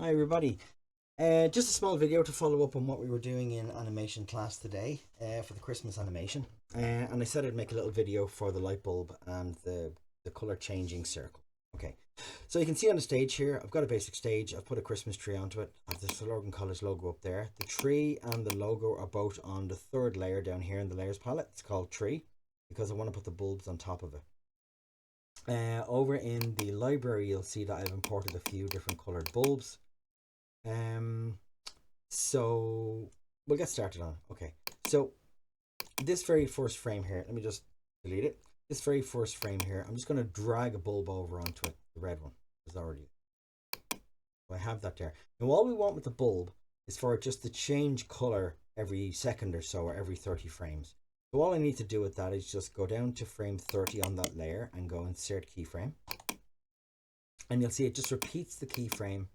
Hi everybody. Just a small video to follow up on what we were doing in animation class today for the Christmas animation. And I said I'd make a little video for the light bulb and the color changing circle. Okay, so you can see on the stage here, I've got a basic stage. I've put a Christmas tree onto it. I have the Slogan Colors logo up there. The tree and the logo are both on the third layer down here in the layers palette. It's called tree because I want to put the bulbs on top of it. Over in the library, you'll see that I've imported a few different colored bulbs. So we'll get started on it. Okay, so this very first frame here, let me just delete it. This very first frame here, I'm just going to drag a bulb over onto it. The red one is already, so I have that there. Now all we want with the bulb is for it just to change color every second or so, or every 30 frames. So all I need to do with that is just go down to frame 30 on that layer and go insert keyframe, and you'll see it just repeats the keyframe.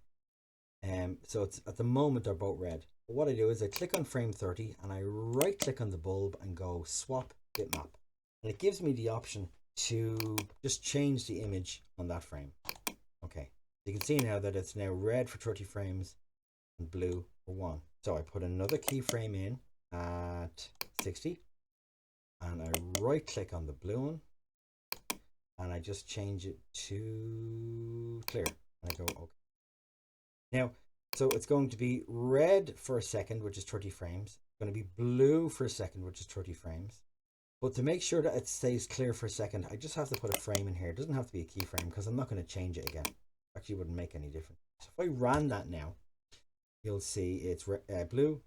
So it's at the moment they're both red. But what I do is I click on frame 30 and I right click on the bulb and go swap bitmap, and it gives me the option to just change the image on that frame. Okay, you can see now that it's now red for 30 frames and blue for 1. So I put another keyframe in at 60 and I right click on the blue one and I just change it to clear and I go okay. Now, so it's going to be red for a second, which is 30 frames. It's going to be blue for a second, which is 30 frames. But to make sure that it stays clear for a second, I just have to put a frame in here. It doesn't have to be a keyframe because I'm not going to change it again. Actually, it wouldn't make any difference. So if I ran that now, you'll see it's blue,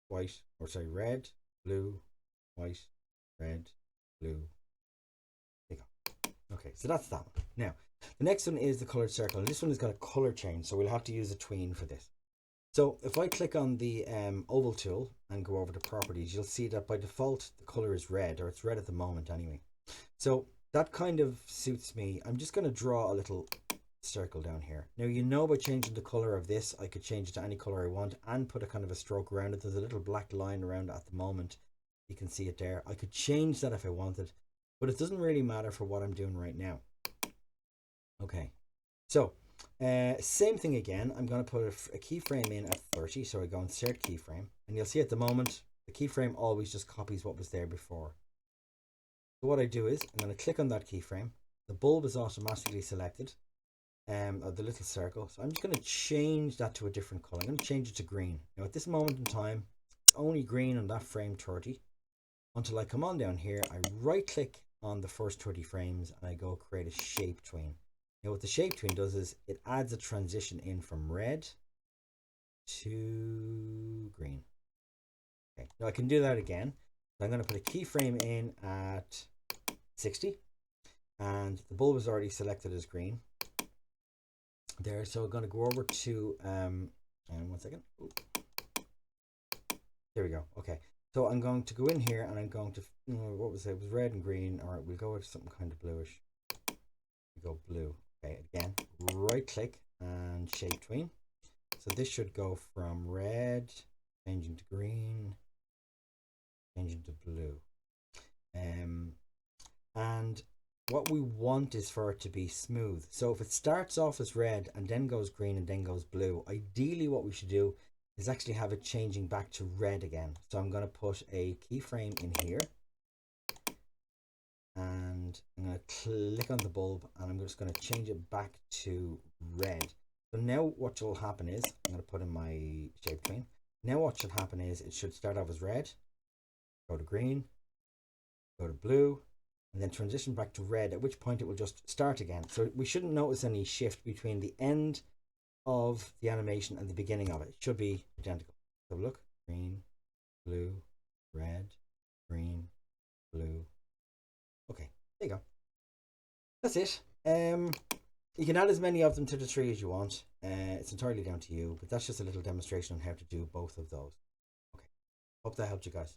white, or sorry, red, blue, white, red, blue. There you go. Okay, so that's that one. Now, the next one is the colored circle, and this one has got a color change, so we'll have to use a tween for this. So if I click on the oval tool and go over to properties, you'll see that by default the color is red, or it's red at the moment anyway. So that kind of suits me. I'm just going to draw a little circle down here. Now, you know, by changing the color of this, I could change it to any color I want and put a kind of a stroke around it. There's a little black line around it at the moment. You can see it there. I could change that if I wanted, but it doesn't really matter for what I'm doing right now. Okay, so same thing again. I'm going to put a keyframe in at 30. So I go insert keyframe, and you'll see at the moment the keyframe always just copies what was there before. So what I do is I'm going to click on that keyframe. The bulb is automatically selected, of the little circle. So I'm just going to change that to a different color. I'm going to change it to green. Now at this moment in time, it's only green on that frame 30 until I come on down here. I right click on the first 30 frames and I go create a shape tween. Now what the shape tween does is it adds a transition in from red to green. Okay, now I can do that again. So I'm going to put a keyframe in at 60 and the bulb is already selected as green there. So I'm going to go over to and 1 second. Ooh. There we go. Okay, so I'm going to go in here and I'm going to, what was it? It was red and green. All right, we'll go with something kind of bluish. We go blue. Okay, again, right click and shape tween. So this should go from red, changing to green, changing to blue. And what we want is for it to be smooth. So if it starts off as red and then goes green and then goes blue, ideally what we should do is actually have it changing back to red again. So I'm going to put a keyframe in here. And I'm going to click on the bulb and I'm just going to change it back to red. So now what will happen is, I'm going to put in my shape tween. Now what should happen is it should start off as red, go to green, go to blue, and then transition back to red, at which point it will just start again. So we shouldn't notice any shift between the end of the animation and the beginning of it. It should be identical. So look, green, blue, red, green, blue. Okay, there you go. That's it. You can add as many of them to the tree as you want. It's entirely down to you, but that's just a little demonstration on how to do both of those. Okay, hope that helped you guys.